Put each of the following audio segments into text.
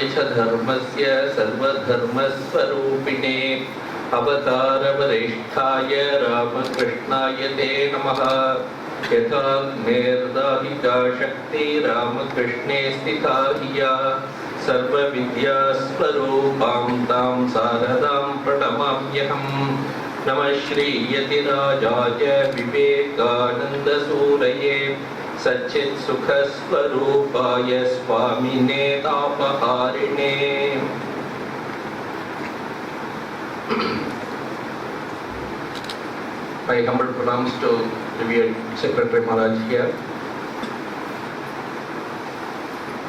च धर्मस्य सर्वधर्मस्वरूपिणे अवतारवरिष्ठाय रामकृष्णाय ते नमः। यथा निर्दाहिता शक्ति रामकृष्णे स्थिता हिया सर्वविद्यास्वरूपां तां सारदां प्रणमाम्यहम्। नमः श्रीयतिराजाय विवेकानन्दसूरये सच्चित्सुखस्वरूपाय स्वामिने तापहारिणे। My humble pranams to Revered Secretary Maharaj here.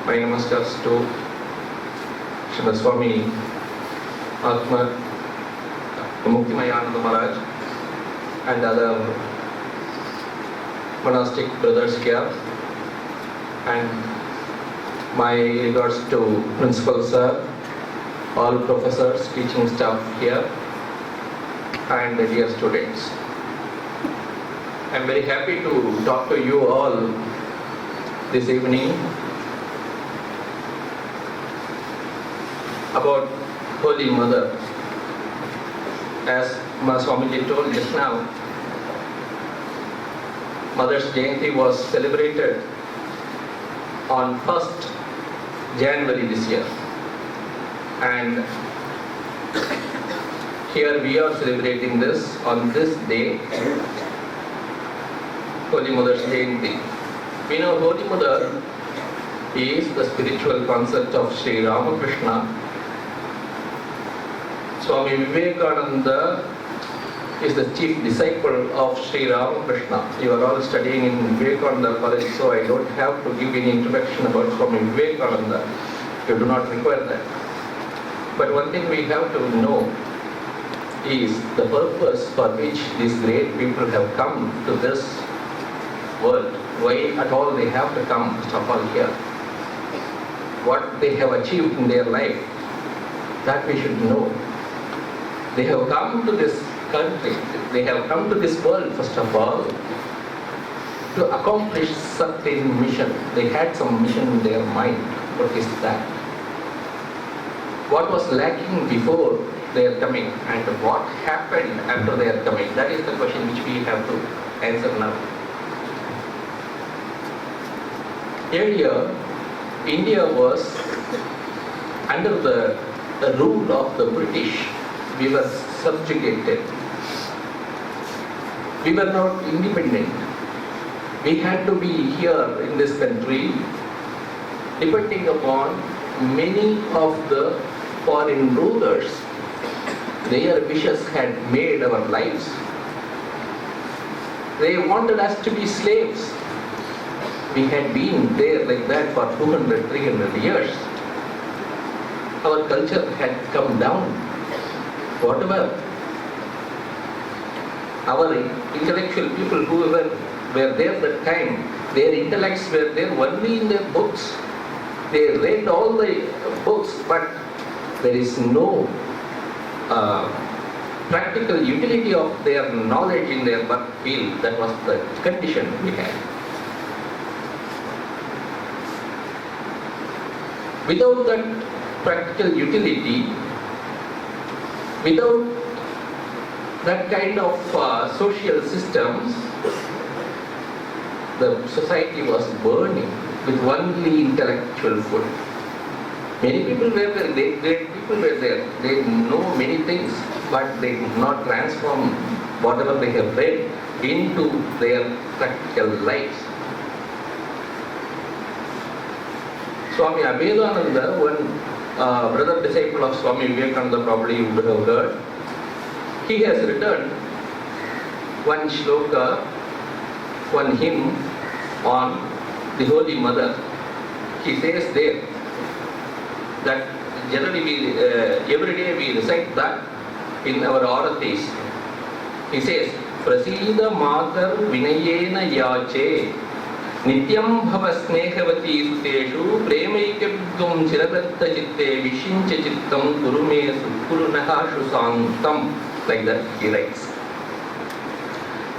My namaskars to Srimad Swami Atma Muktimayananda Maharaj and other monastic brothers here, and my regards to Principal Sir, all professors, teaching staff here, and the dear students. I am very happy to talk to you all this evening about Holy Mother. As Swamiji told just now, Mother's Jayanthi was celebrated on 1st January this year, and here we are celebrating this on this day, Holy Mother's Jayanthi. We know Holy Mother is the spiritual concept of Sri Ramakrishna. Swami Vivekananda is the chief disciple of Sri Ramakrishna. You are all studying in Vivekananda College, so I don't have to give any introduction about Swami Vivekananda. You do not require that. But one thing we have to know is the purpose for which these great people have come to this world. Why at all they have to come, first of all, here. What they have achieved in their life, that we should know. They have come to this country, they have come to this world, first of all, to accomplish certain mission. They had some mission in their mind. What is that? What was lacking before their coming, and what happened after their coming? That is the question which we have to answer now. Earlier, India was under the rule of the British. We were subjugated. We were not independent. We had to be here in this country depending upon many of the foreign rulers. Their wishes had made our lives. They wanted us to be slaves. We had been there like that for 200, 300 years. Our culture had come down. Whatever our intellectual people who were there that time, their intellects were there only in their books. They read all the books, but there is no practical utility of their knowledge in their work field. That was the condition we had. Without that practical utility, without that kind of social systems, the society was burning with only intellectual food. Many people were there, great people were there. They know many things, but they did not transform whatever they have read into their practical lives. Swami Abhedananda, one brother disciple of Swami Vivekananda, probably you would have heard, he has written one shloka, one hymn on the Holy Mother. He says there that generally every day we recite that in our aratis. He says, Prasida Matar Vinayena Yache Nityam Bhava Snehevati Suteshu Premaikabdum Chiradatta Chitte Vishincha Chittam Kurume Kurunaha Shusantam. Like that he writes.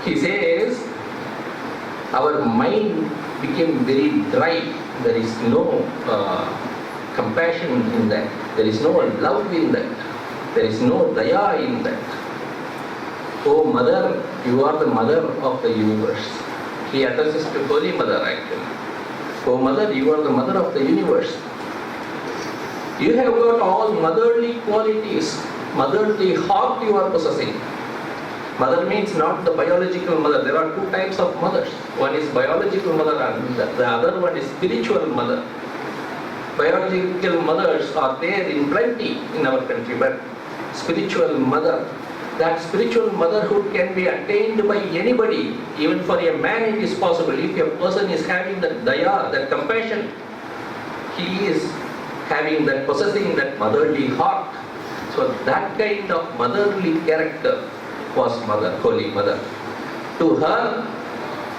He says, our mind became very dry. There is no compassion in that. There is no love in that. There is no daya in that. Oh Mother, you are the Mother of the universe. He addresses to Holy Mother actually. Oh Mother, you are the Mother of the universe. You have got all motherly qualities, motherly heart you are possessing. Mother means not the biological mother. There are two types of mothers. One is biological mother and the other one is spiritual mother. Biological mothers are there in plenty in our country, but spiritual mother, that spiritual motherhood can be attained by anybody. Even for a man it is possible. If a person is having that daya, that compassion, he is having that, possessing that motherly heart. So that kind of motherly character was Mother, Holy Mother. To her,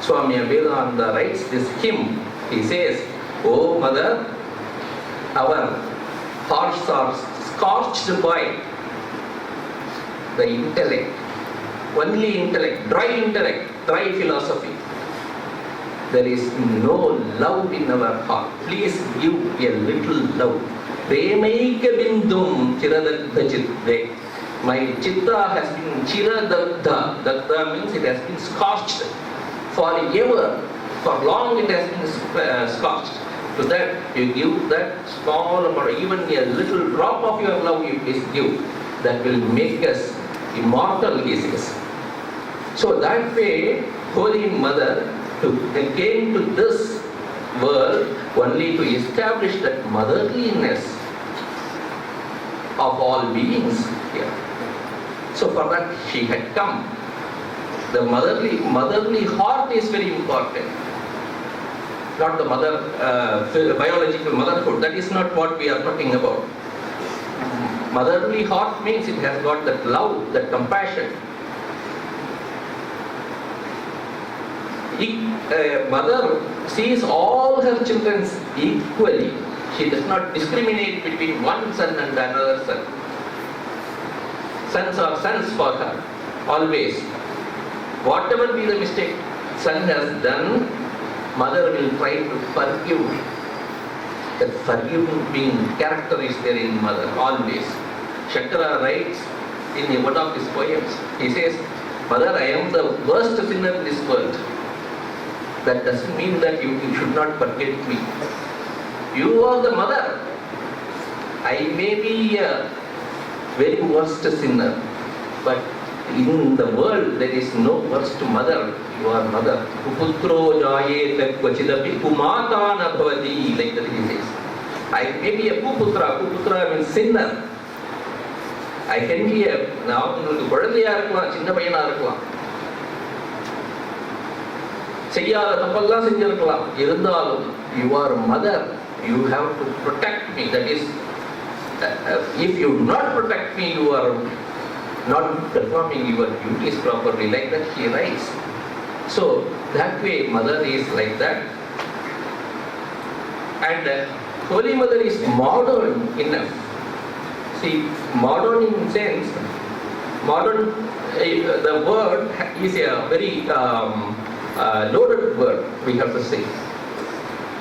Swami Vivekananda writes this hymn. He says, "Oh Mother, our hearts are scorched by the intellect, only intellect, dry philosophy. There is no love in our heart. Please give a little love. Premaika bindum chiradagdha chitte." My chitta has been chiradagdha. Dagdha means it has been scorched forever. For long it has been scorched. To that you give that small amount, even a little drop of your love you please give. That will make us immortal, he says. So that way, Holy Mother came to this world only to establish that motherliness of all beings here. So for that she had come. The motherly heart is very important. Not the biological motherhood. That is not what we are talking about. Motherly heart means it has got that love, that compassion. Mother sees all her children equally. She does not discriminate between one son and another son. Sons are sons for her, always. Whatever be the mistake son has done, mother will try to forgive. That forgiving character is there in mother, always. Shankara writes in one of his poems, he says, "Mother, I am the worst sinner in this world. That doesn't mean that you should not forget me. You are the mother. I may be a very worst sinner, but in the world there is no worst mother. You are mother. Puputro jayet kvachidapi pumata na bhavati," like that he says. I may be a puputra. Puputra means sinner. I can be a, now குழந்தையா இருக்கலாம், சின்ன பையனா இருக்கலாம், செய்யாத தப்பெல்லாம் செஞ்சிருக்கலாம். இருந்தாலும் you are mother. You have to protect me. That is, if you do not protect me, you are not performing your duties properly. Like that he writes. So that way mother is like that. And Holy Mother is modern enough. See, modern in sense, modern, the word is a very loaded word, we have to say.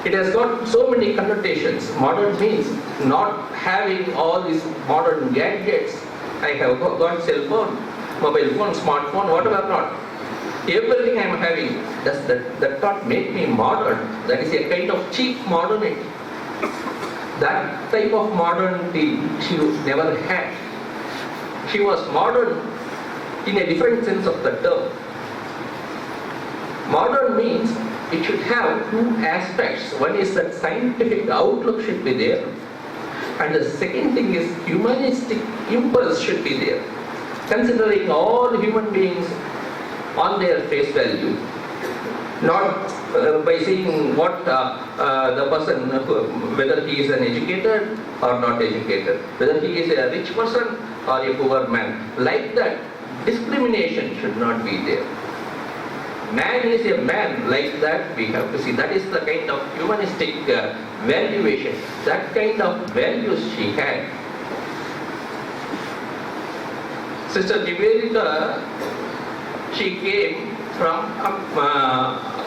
It has got so many connotations. Modern means not having all these modern gadgets. I have got cell phone, mobile phone, smartphone, whatever not. Everything I am having. Does that not make me modern? That is a kind of cheap modernity. That type of modernity she never had. She was modern in a different sense of the term. Modern means it should have two aspects. One is that scientific outlook should be there, and the second thing is humanistic impulse should be there, considering all human beings on their face value, not by seeing what the person, whether he is an educated or not educated, whether he is a rich person or a poor man. Like that, discrimination should not be there. Man is a man, like that we have to see. That is the kind of humanistic valuation. That kind of values she had. Sister Nivedita, she came from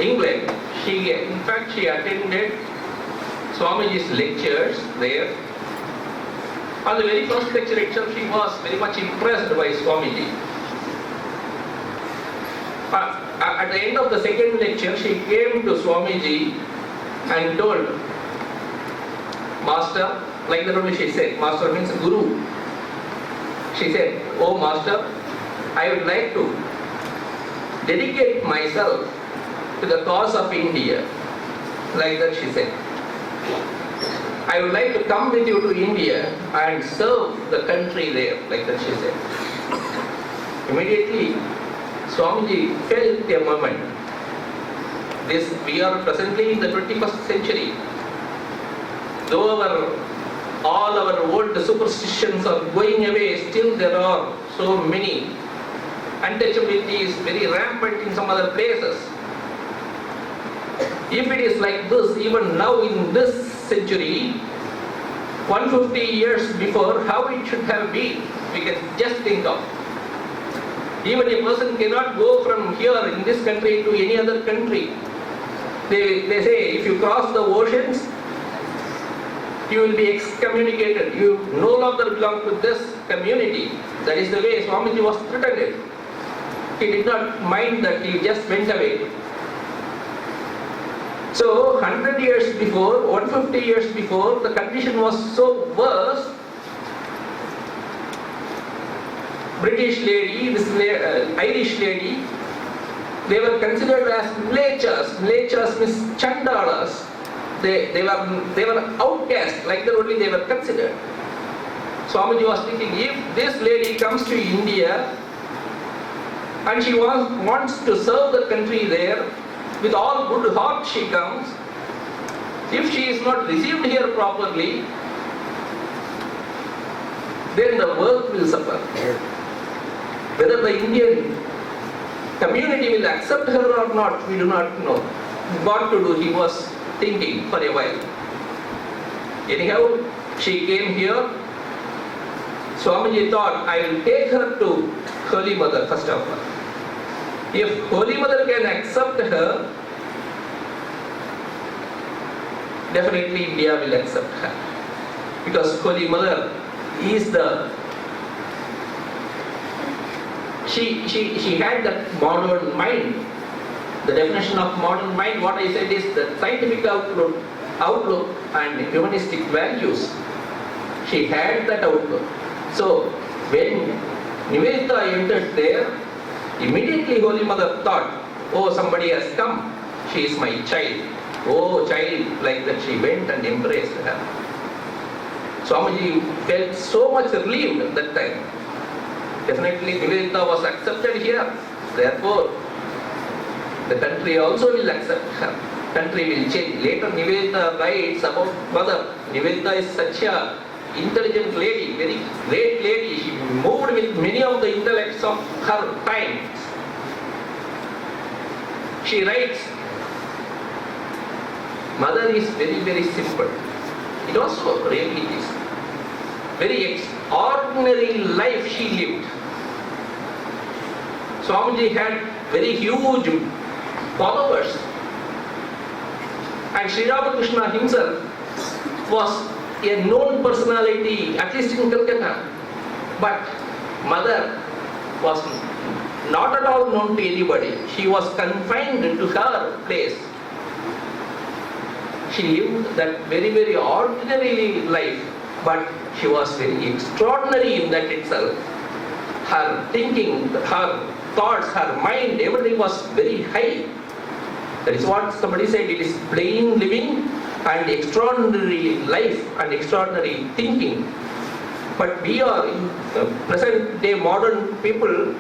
England. In fact, she attended Swamiji's lectures there. On the very first lecture itself, she was very much impressed by Swamiji. At the end of the second lecture, she came to Swamiji and told, Master, like that only she said, Master means Guru. She said, Oh Master, I would like to dedicate myself to the cause of India. Like that she said. I would like to come with you to India and serve the country there. Like that she said. Immediately, Swamiji felt a moment. We are presently in the 21st century. Though all our old superstitions are going away, still there are so many. Untouchability is very rampant in some other places. If it is like this, even now in this century, 150 years before, how it should have been, we can just think of. Even a person cannot go from here in this country to any other country. They say, if you cross the oceans, you will be excommunicated. You no longer belong to this community. That is the way Swamiji was threatened. He did not mind that, he just went away. So 100 years before, 150 years before, the condition was so worse. British lady, this Irish lady, they were considered as mlechas. Mlechas means chandalas. They were outcast, like that only they were considered. Swamiji was thinking, if this lady comes to India and she wants to serve the country there, with all good heart she comes, if she is not received here properly, then the work will suffer. Whether the Indian community will accept her or not, we do not know. What to do, he was thinking for a while. Anyhow, she came here. Swamiji thought, I will take her to Holy Mother first of all. If Holy Mother can accept her, definitely India will accept her. Because Holy Mother is she had that modern mind. The definition of modern mind, what I said, is the scientific outlook and humanistic values. She had that outlook. So when Nivedita entered there, immediately Holy Mother thought, oh, somebody has come. She is my child. Oh, child, like that she went and embraced her. Swamiji felt so much relieved at that time. Definitely Nivedita was accepted here. Therefore, the country also will accept her. Country will change. Later Nivedita writes about mother. Nivedita is such a intelligent lady, very great lady. She moved with many of the intellects of her time. She writes, mother is very, very simple. It also really is. Very extraordinary life she lived. Swamiji had very huge followers. And Sri Ramakrishna himself was a known personality, at least in Calcutta. But mother was not at all known to anybody. She was confined to her place. She lived that very, very ordinary life, but she was very extraordinary in that itself. Her thinking, her thoughts, her mind, everything was very high. That is what somebody said, it is plain living and extraordinary life and extraordinary thinking. But we are in present day modern people,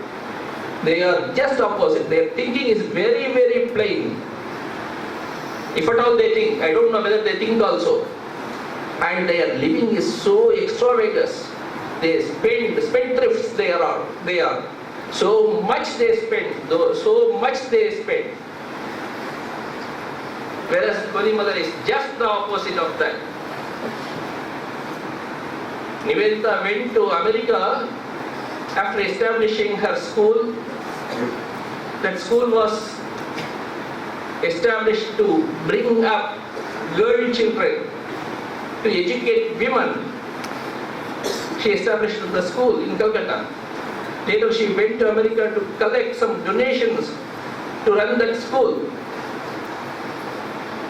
they are just opposite. Their thinking is very, very plain. If at all they think, I don't know whether they think also. And their living is so extravagant. They spendthrifts they are. So much they spend, so much they spend. Whereas Holy Mother is just the opposite of that. Nivedita went to America after establishing her school. That school was established to bring up girl children to educate women. She established the school in Calcutta. Later she went to America to collect some donations to run that school.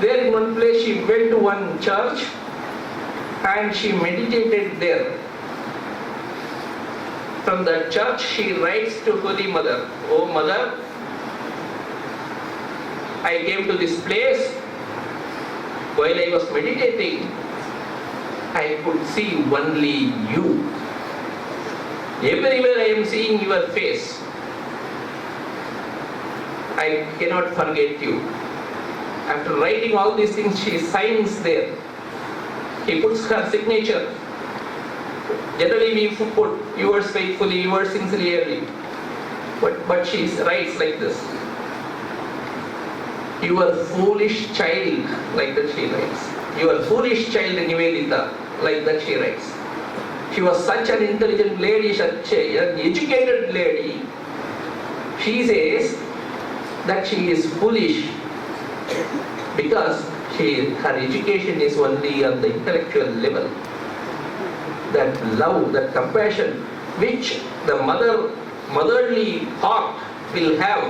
There in one place she went to one church and she meditated there. From that church she writes to Holy Mother, "Oh Mother, I came to this place. While I was meditating, I could see only you. Everywhere I am seeing your face. I cannot forget you." After writing all these things, she signs there. He puts her signature. Generally we put yours faithfully, yours sincerely. But she writes like this. "You are foolish child," like that she writes. "You are foolish child, Nivedita," like that she writes. She was such an intelligent lady, such an educated lady. She says that she is foolish because her education is only on the intellectual level. That love, that compassion which the motherly heart will have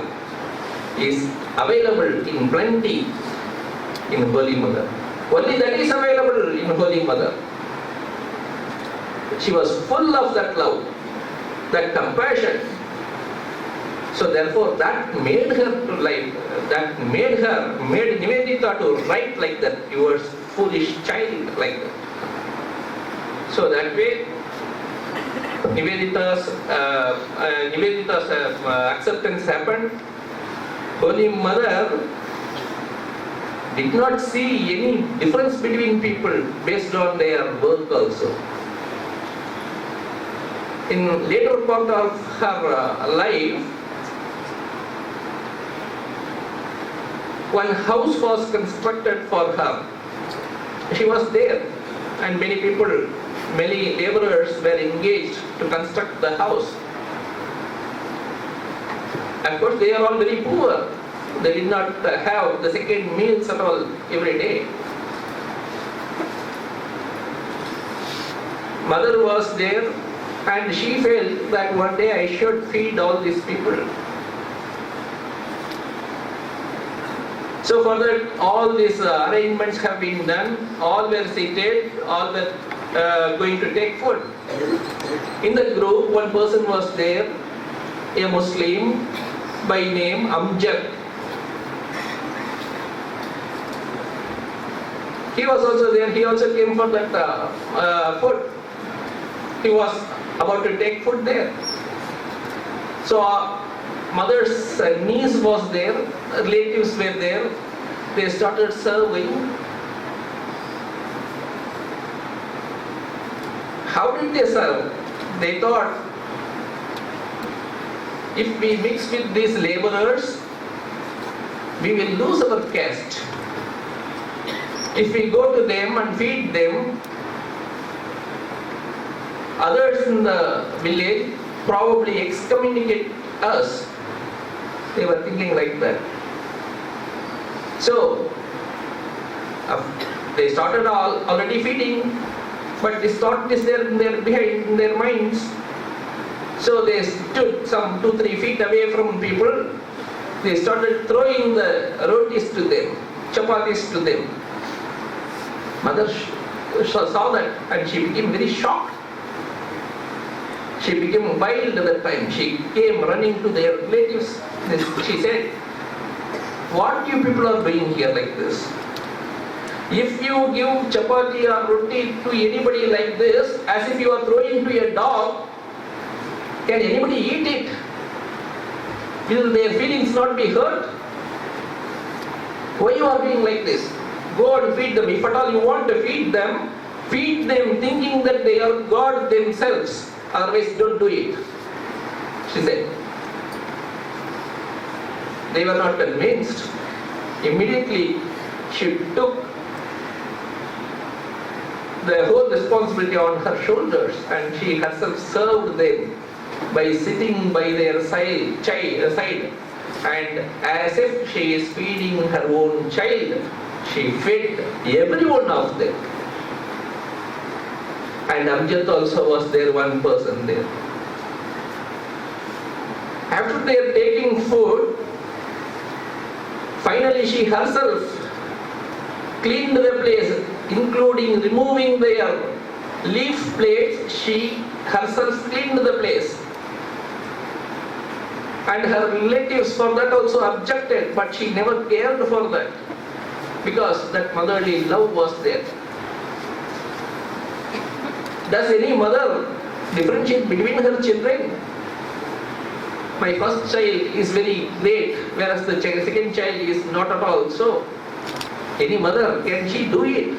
is available in plenty in Holy Mother. Only that is available in Holy Mother. She was full of that love, that compassion. So therefore that made her to like, made Nivedita to write like that, "You are foolish child," like that. So that way Nivedita's acceptance happened. Holy Mother did not see any difference between people based on their work also. In later part of her life, one house was constructed for her. She was there, and many laborers were engaged to construct the house. Of course, they are all very poor. They did not have the second meals at all every day. Mother was there, and she felt that one day I should feed all these people. So for that, all these arrangements have been done. All were seated, all were going to take food. In the group, one person was there, a Muslim by name Amjad. He was also there. He also came for that food. He was about to take food there. So mother's niece was there, relatives were there. They started serving. How did they serve? They thought, if we mix with these laborers, we will lose our caste. If we go to them and feed them, others in the village probably excommunicate us. They were thinking like that. So they started already feeding, but this thought is there behind in their minds. So they stood some 2-3 feet away from people. They started throwing the rotis to them, chapatis to them. Mother saw that and she became very shocked. She became wild at that time. She came running to their relatives. She said, "What you people are doing here like this? If you give chapati or roti to anybody like this, as if you are throwing to a dog, can anybody eat it? Will their feelings not be hurt? Why you are doing like this? Go and feed them. If at all you want to feed them thinking that they are God themselves. Otherwise don't do it," she said. They were not convinced. Immediately she took the whole responsibility on her shoulders and she herself served them by sitting by their side, and as if she is feeding her own child, she fed every one of them. and Amjad also was there, one person there. After they are taking food, finally she herself cleaned the place, including removing their leaf plates. She herself cleaned the place. And her relatives for that also objected, but she never cared for that, because that motherly love was there. Does any mother differentiate between her children? My first child is very great, whereas the second child is not at all so. Any mother, can she do it?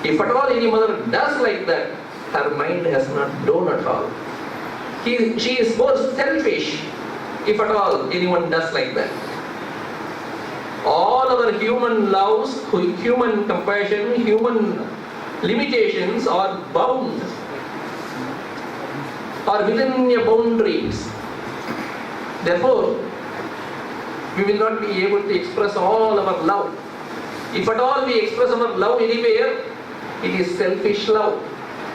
If at all any mother does like that, her mind has not grown at all. She is more selfish, if at all anyone does like that. All our human loves, human compassion, human limitations are bound, are within your boundaries. Therefore, we will not be able to express all our love. If at all we express our love anywhere, it is selfish love.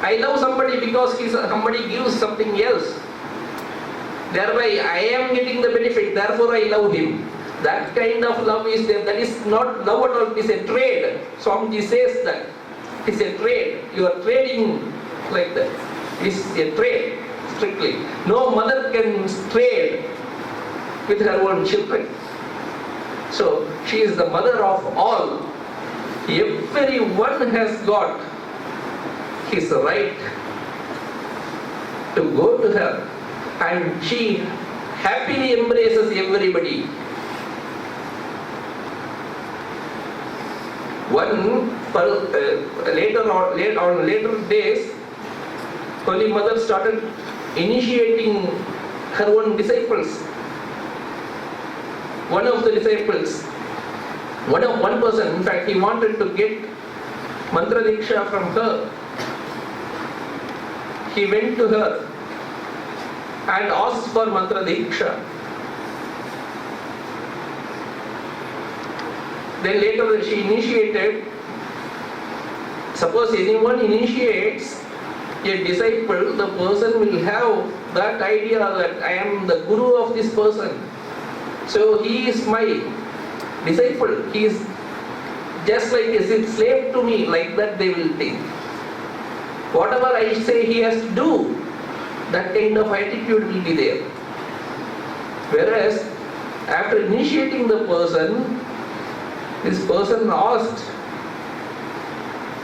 I love somebody because somebody gives something else. Thereby I am getting the benefit, therefore I love him. That kind of love is there. That is not love at all, it is a trade. Swamiji says that. It is a trade. You are trading like that. It is a trade, strictly. No mother can trade with her own children. So she is the mother of all. Everyone has got his right to go to her, and she happily embraces everybody. Later days, Holy Mother started initiating her own disciples. One person, in fact, he wanted to get mantra diksha from her. He went to her and asked for mantra diksha. Then later she initiated. Suppose anyone initiates a disciple, the person will have that idea that I am the guru of this person. So he is my disciple. He is just like a slave to me, like that they will think. Whatever I say he has to do, that kind of attitude will be there. Whereas after initiating the person, this person asked,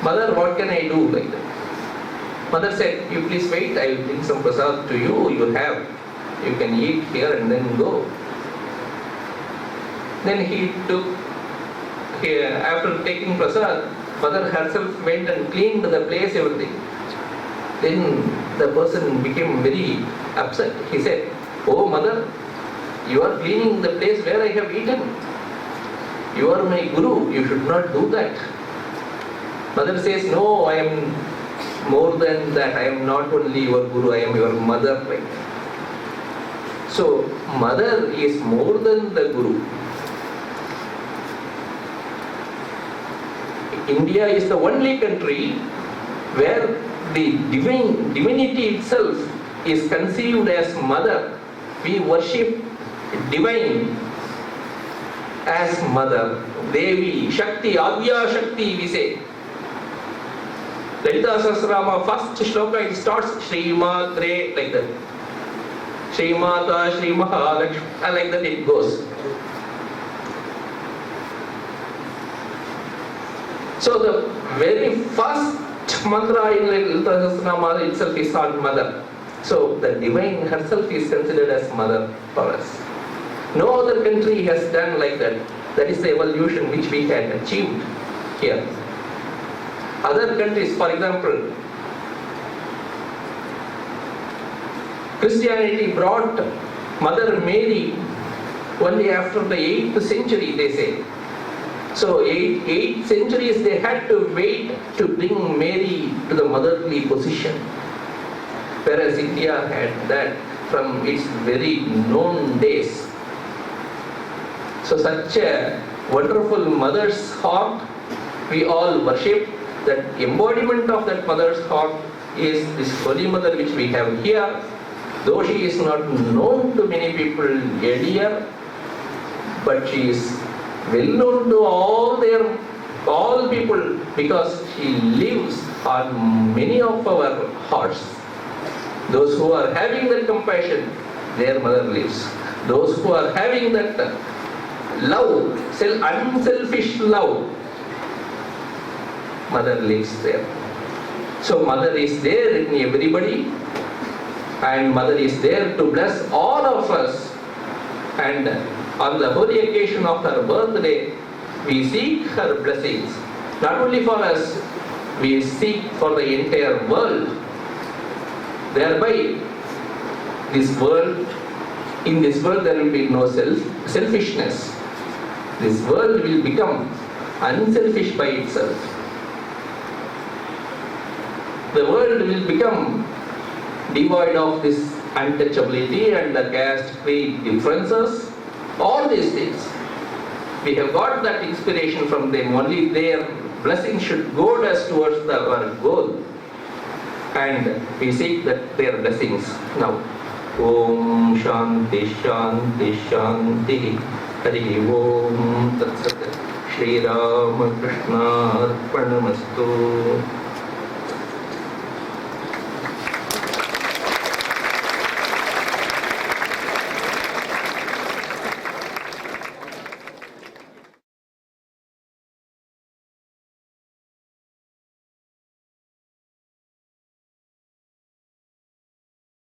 Mother, what can I do? Like that. Mother said, you please wait, I will bring some prasad to you, you can eat here and then go. Then he took, after taking prasad, Mother herself went and cleaned the place, everything. Then the person became very upset. He said, oh Mother, you are cleaning the place where I have eaten. You are my guru, you should not do that. Mother says, no, I am more than that. I am not only your guru, I am your mother. Right? So, mother is more than the guru. India is the only country where the divinity itself is conceived as mother. We worship divine as mother. Devi, Shakti, Adya Shakti we say. Lalita Sahasranama, first shloka it starts Shri Matre, like that. Shri Mata, Shri Mahalakshmi, like that it goes. So the very first mantra in Lalita Sahasranama itself is called mother. So the divine herself is considered as mother for us. No other country has done like that. That is the evolution which we had achieved here. Other countries, for example, Christianity brought Mother Mary only after the 8th century, they say. So 8 centuries they had to wait to bring Mary to the motherly position. Whereas India had that from its very known days. So such a wonderful mother's heart we all worship, that embodiment of that mother's heart is this Holy Mother which we have here. Though she is not known to many people earlier, but she is well known to all people, because she lives on many of our hearts. Those who are having that compassion, their mother lives. Those who are having that love, unselfish love, mother lives there. So mother is there in everybody, and mother is there to bless all of us. And on the holy occasion of her birthday, we seek her blessings. Not only for us, we seek for the entire world. Thereby, in this world there will be no selfishness. This world will become unselfish by itself. The world will become devoid of this untouchability and the caste creed differences, all these things. We have got that inspiration from them. Only their blessing should guide us towards our goal. And we seek their blessings now. Om Shanti Shanti Shanti. Hari Om Tat Sat. Shri Ram Krishna Arpanamastu.